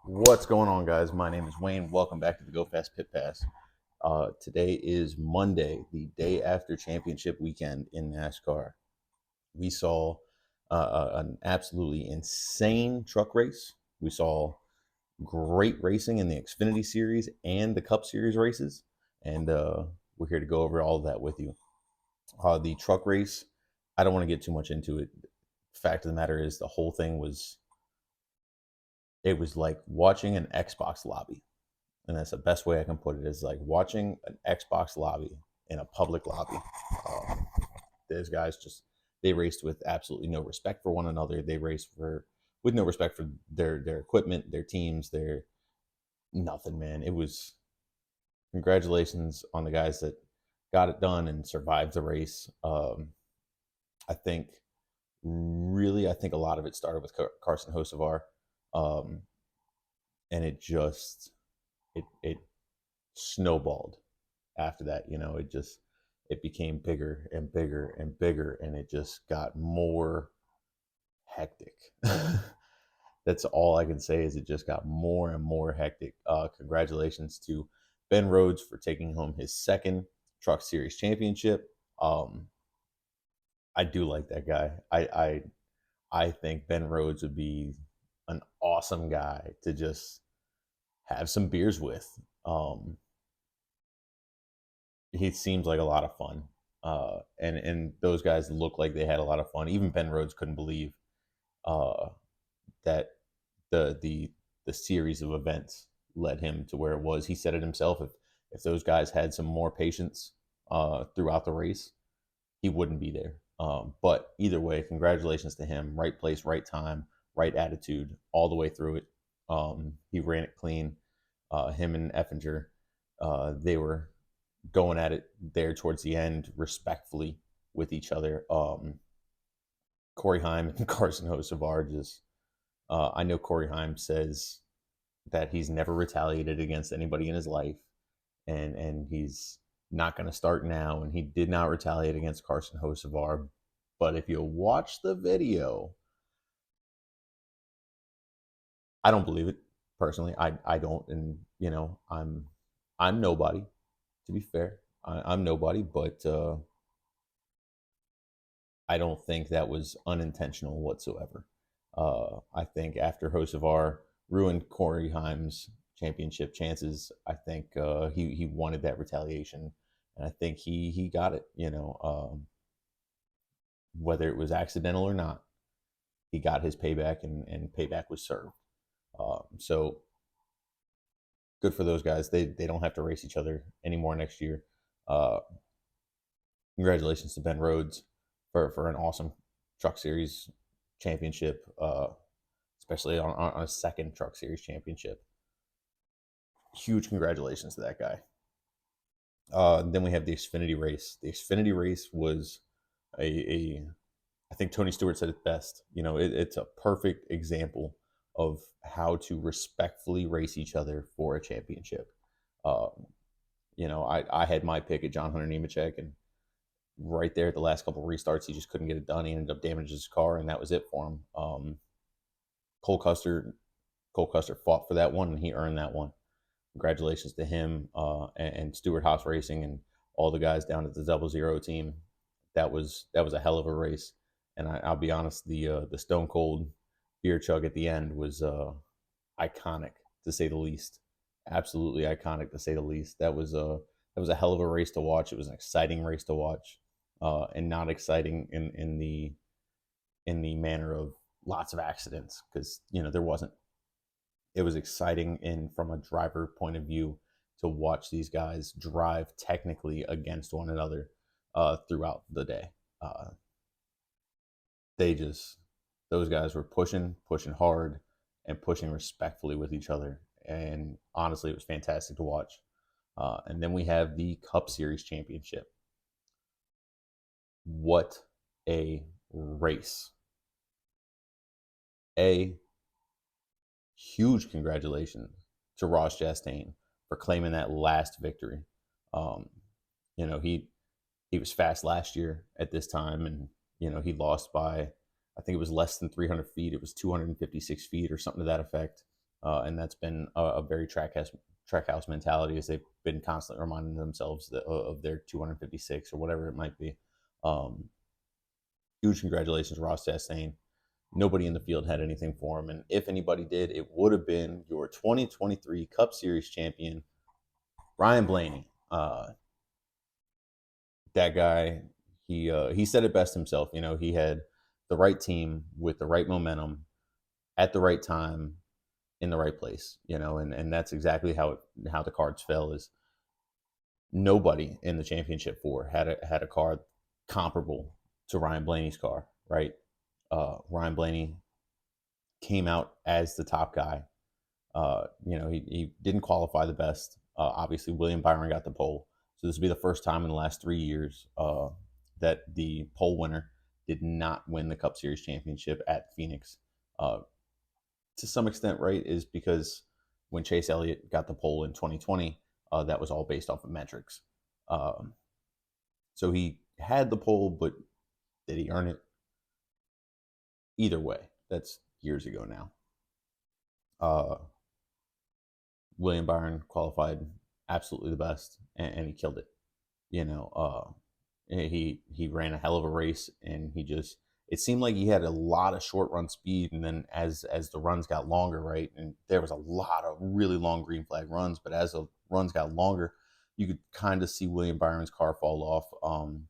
What's going on, guys? My name is Wayne. Welcome back to the Go Fast Pit Pass. Today is Monday, the day after championship weekend in NASCAR. We saw an absolutely insane truck race. We saw great racing in the Xfinity Series and the Cup Series races, and we're here to go over all of that with you. The truck race, I don't want to get too much into it. Fact of the matter is, the whole thing was it was like watching an Xbox lobby, and that's the best way I can put it. Is like watching an Xbox lobby in a public lobby. Um, those guys just they raced with absolutely no respect for one another. They raced for with no respect for their equipment, their teams, their nothing. Man, it was congratulations on the guys that got it done and survived the race. I think I think a lot of it started with Carson Hocevar, um, and it snowballed after that. It became bigger and bigger and bigger, and it just got more hectic. That's all I can say is it just got more and more hectic. Congratulations to Ben Rhodes for taking home his second Truck Series championship. Um, I do like that guy. I think Ben Rhodes would be an awesome guy to just have some beers with. Um, he seems like a lot of fun. And those guys look like they had a lot of fun. Even Ben Rhodes couldn't believe uh, that the series of events led him to where it was. He said it himself. If those guys had some more patience throughout the race, he wouldn't be there. But either way, congratulations to him. Right place, right time, right attitude, all the way through it. He ran it clean. Him and Effinger, they were going at it there towards the end respectfully with each other. Corey Heim and Carson Hocevar just, I know Corey Heim says that he's never retaliated against anybody in his life, and he's not going to start now, and he did not retaliate against Carson Hocevar. But if you watch the video, I don't believe it personally. I don't, and I'm nobody. To be fair, I'm nobody, but I don't think that was unintentional whatsoever. I think after Hocevar ruined Corey Heim's championship chances, I think he wanted that retaliation, and I think he got it. Whether it was accidental or not, he got his payback, and payback was served. So good for those guys. They don't have to race each other anymore next year. Uh, Congratulations to Ben Rhodes for an awesome Truck Series championship, especially on a second Truck Series championship. Huge congratulations to that guy. Then we have the Xfinity race. The Xfinity race was a I think Tony Stewart said it best. It's a perfect example of how to respectfully race each other for a championship. Um, I had my pick at John Hunter Nemechek, and right there at the last couple of restarts, he just couldn't get it done. He ended up damaging his car, and that was it for him. Cole Custer, Cole Custer fought for that one, and he earned that one. Congratulations to him and Stewart Haas Racing and all the guys down at the 00 team. That was a hell of a race, and I'll be honest, the Stone Cold beer chug at the end was iconic to say the least. Absolutely iconic to say the least. That was a hell of a race to watch. It was an exciting race to watch, and not exciting in the manner of lots of accidents, because there wasn't. It was exciting in from a driver point of view to watch these guys drive technically against one another throughout the day. Uh, they just those guys were pushing hard, and pushing respectfully with each other. And honestly, it was fantastic to watch. And then we have the Cup Series championship. What a race! A huge congratulations to Ross Chastain for claiming that last victory. Um, he was fast last year at this time, and he lost by, I think it was less than 300 feet. It was 256 feet or something to that effect. and that's been a very track house mentality, as they've been constantly reminding themselves of their 256 or whatever it might be. Um, Huge congratulations, Ross Chastain. Nobody in the field had anything for him, and if anybody did, it would have been your 2023 Cup Series champion, Ryan Blaney. That guy, he said it best himself. He had the right team with the right momentum at the right time in the right place. And that's exactly how the cards fell. Is nobody in the championship four had a car comparable to Ryan Blaney's car, right? Ryan Blaney came out as the top guy. He didn't qualify the best. Obviously, William Byron got the pole. So this will be the first time in the last 3 years that the pole winner did not win the Cup Series championship at Phoenix. Uh, to some extent, right, is because when Chase Elliott got the pole in 2020, that was all based off of metrics. Um, so he had the pole, but did he earn it? Either way, that's years ago now. Uh, William Byron qualified absolutely the best, and he killed it. You know, he ran a hell of a race, and it seemed like he had a lot of short run speed, and then as the runs got longer, right, and there was a lot of really long green flag runs, but as the runs got longer, you could kind of see William Byron's car fall off.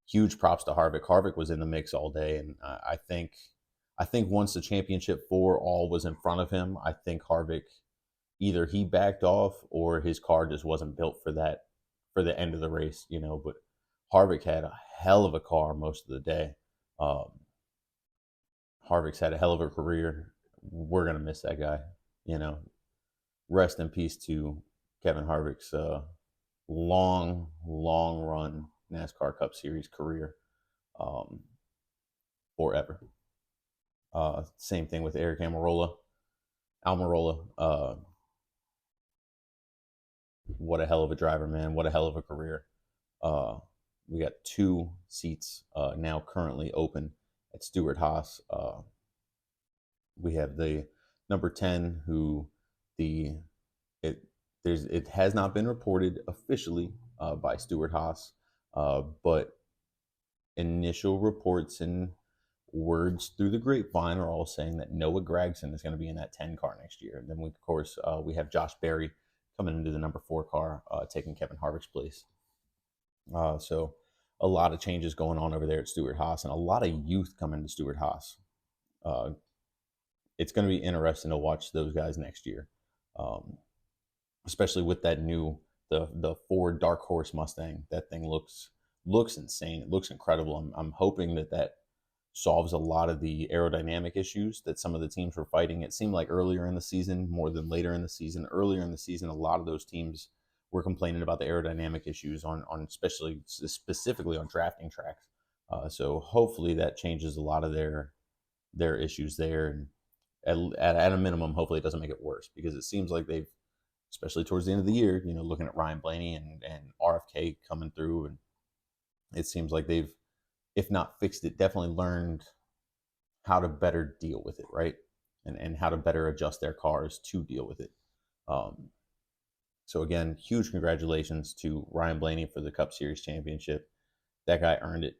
Huge props to Harvick. Harvick was in the mix all day, and I think once the championship four all was in front of him, I think Harvick, either he backed off or his car just wasn't built for the end of the race. But Harvick had a hell of a car most of the day. Um, Harvick's had a hell of a career. We're gonna miss that guy. You know, Rest in peace to Kevin Harvick's long, long run NASCAR Cup Series career, um, forever. Same thing with Eric Almirola. What a hell of a driver, man! What a hell of a career. Uh, we got two seats now currently open at Stewart-Haas. We have the number 10, who the it it has not been reported officially by Stewart-Haas, but initial reports and words through the grapevine are all saying that Noah Gragson is going to be in that 10 car next year. And then of course we have Josh Berry coming into the number 4 car, taking Kevin Harvick's place. So a lot of changes going on over there at Stewart-Haas, and a lot of youth coming to Stewart-Haas. Uh, it's going to be interesting to watch those guys next year, um, especially with that the Ford Dark Horse Mustang. That thing looks insane. It looks incredible. I'm hoping that solves a lot of the aerodynamic issues that some of the teams were fighting. It seemed like earlier in the season more than later in the season. Earlier in the season, a lot of those teams were complaining about the aerodynamic issues on especially specifically on drafting tracks. So hopefully that changes a lot of their issues there, and at a minimum, hopefully it doesn't make it worse, because it seems like they've, especially towards the end of the year, looking at Ryan Blaney and RFK coming through, and it seems like they've, if not fixed it, definitely learned how to better deal with it, right? And how to better adjust their cars to deal with it. Um, so again, huge congratulations to Ryan Blaney for the Cup Series championship. That guy earned it.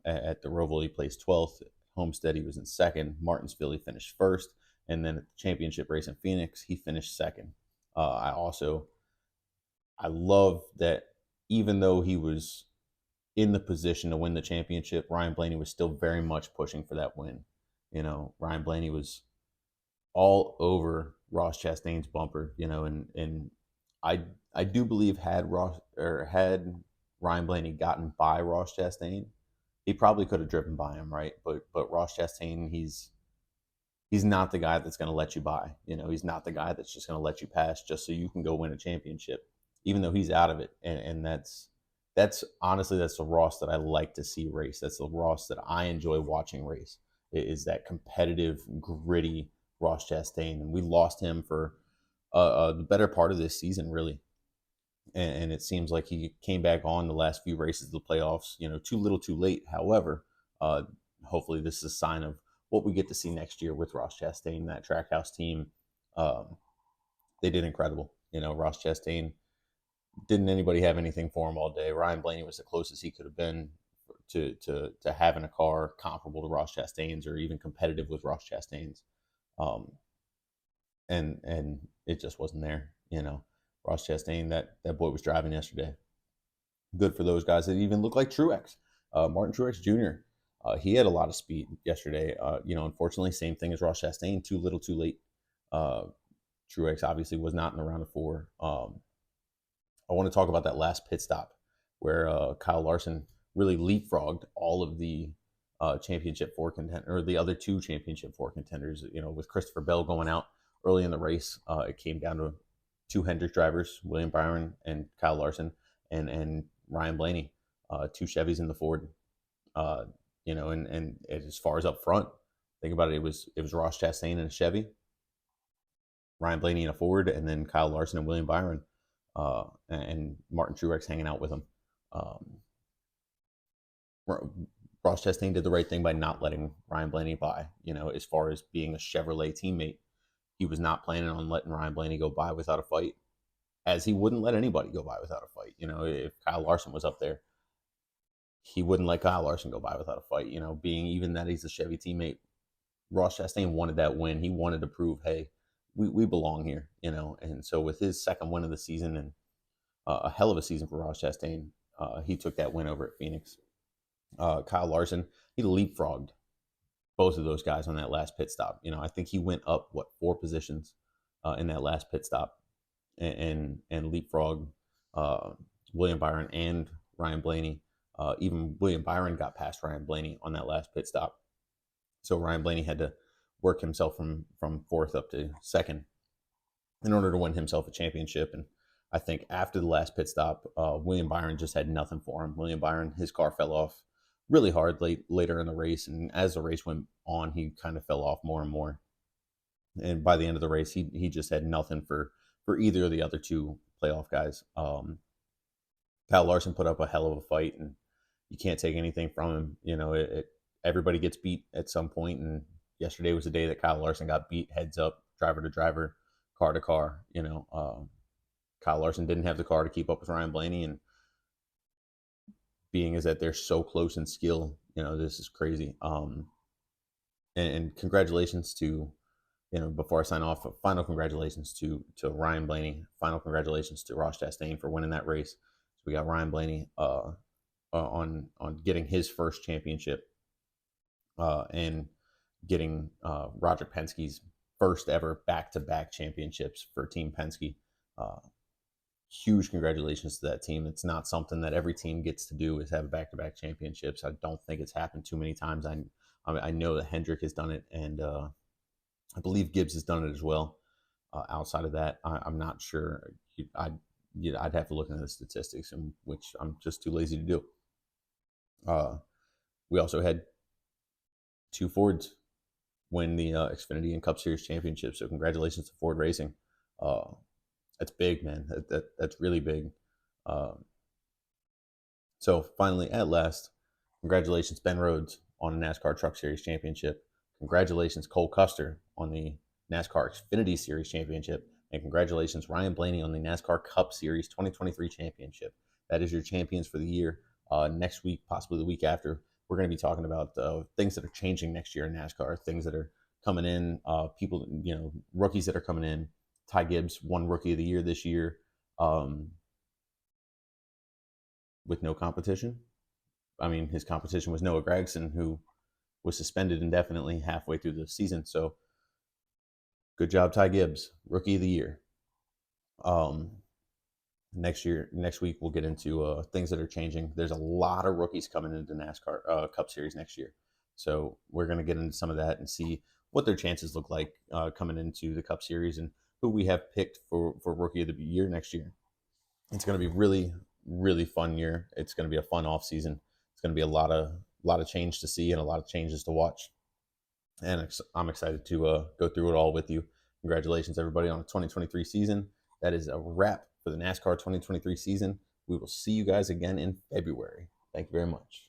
At the Roval he placed 12th. Homestead he was in second. Martinsville he finished first, and then at the championship race in Phoenix he finished second. I love that even though he was in the position to win the championship, Ryan Blaney was still very much pushing for that win. Ryan Blaney was all over Ross Chastain's bumper, and I I do believe had Ryan Blaney gotten by Ross Chastain, he probably could have driven by him, right? But Ross Chastain, he's not the guy that's going to let you by. He's not the guy that's just going to let you pass just so you can go win a championship, even though he's out of it. And that's honestly, that's the Ross that I like to see race. That's the Ross that I enjoy watching race. Is that competitive, gritty Ross Chastain, and we lost him for the better part of this season, really. And it seems like he came back on the last few races of the playoffs, too little, too late. However, hopefully this is a sign of what we get to see next year with Ross Chastain, that Trackhouse team. Um, they did incredible. Ross Chastain, didn't anybody have anything for him all day. Ryan Blaney was the closest he could have been to having a car comparable to Ross Chastain's or even competitive with Ross Chastain's. Um, and it just wasn't there. Ross Chastain, that boy was driving yesterday. Good for those guys that even look like Truex, Martin Truex Jr. He had a lot of speed yesterday. Unfortunately, same thing as Ross Chastain, too little, too late. Uh, Truex obviously was not in the round of four. I want to talk about that last pit stop where Kyle Larson really leapfrogged all of the championship four contenders, or the other two championship four contenders. With Christopher Bell going out early in the race, it came down to two Hendrick drivers, William Byron and Kyle Larson, and Ryan Blaney, two Chevys in the Ford. And as far as up front, think about it. It was Ross Chastain in a Chevy, Ryan Blaney in a Ford, and then Kyle Larson and William Byron, and Martin Truex hanging out with him. Ross Chastain did the right thing by not letting Ryan Blaney by. As far as being a Chevrolet teammate, he was not planning on letting Ryan Blaney go by without a fight, as he wouldn't let anybody go by without a fight. If Kyle Larson was up there, he wouldn't let Kyle Larson go by without a fight. Being even that he's a Chevy teammate, Ross Chastain wanted that win. He wanted to prove, hey, we belong here, And so with his second win of the season and a hell of a season for Ross Chastain, he took that win over at Phoenix. Kyle Larson, he leapfrogged both of those guys on that last pit stop. I think he went up 4 positions in that last pit stop, and leapfrogged William Byron and Ryan Blaney. Even William Byron got past Ryan Blaney on that last pit stop. So Ryan Blaney had to work himself from fourth up to second in order to win himself a championship. And I think after the last pit stop, William Byron just had nothing for him. William Byron, his car fell off really hard later in the race, and as the race went on, he kind of fell off more and more. And by the end of the race, he just had nothing for either of the other two playoff guys. Kyle Larson put up a hell of a fight, and you can't take anything from him. Everybody gets beat at some point, and yesterday was the day that Kyle Larson got beat heads up, driver to driver, car to car. Kyle Larson didn't have the car to keep up with Ryan Blaney, and being is that they're so close in skill, this is crazy. And congratulations to, before I sign off, final congratulations to Ryan Blaney. Final congratulations to Ross Chastain for winning that race. So we got Ryan Blaney on getting his first championship, and getting Roger Penske's first ever back-to-back championships for Team Penske. Huge congratulations to that team. It's not something that every team gets to do, is have back-to-back championships. I don't think it's happened too many times. I know that Hendrick has done it, and I believe Gibbs has done it as well. Outside of that, I'm not sure. I'd have to look into the statistics, which I'm just too lazy to do. We also had 2 Fords win the Xfinity and Cup Series championship. So congratulations to Ford Racing. That's big, man. That's really big. So finally, at last, congratulations Ben Rhodes on the NASCAR Truck Series championship. Congratulations Cole Custer on the NASCAR Xfinity Series championship. And congratulations Ryan Blaney on the NASCAR Cup Series 2023 championship. That is your champions for the year. Next week, possibly the week after, we're going to be talking about things that are changing next year in NASCAR, things that are coming in, people, rookies that are coming in. Ty Gibbs won Rookie of the Year this year with no competition. I mean, his competition was Noah Gragson, who was suspended indefinitely halfway through the season. So good job, Ty Gibbs, Rookie of the Year. Next week, we'll get into things that are changing. There's a lot of rookies coming into NASCAR Cup Series next year. So we're going to get into some of that and see what their chances look like coming into the Cup Series and who we have picked for Rookie of the Year next year. It's going to be really, really fun year. It's going to be a fun off season. It's going to be a lot of change to see and a lot of changes to watch. And I'm excited to go through it all with you. Congratulations, everybody, on the 2023 season. That is a wrap for the NASCAR 2023 season. We will see you guys again in February. Thank you very much.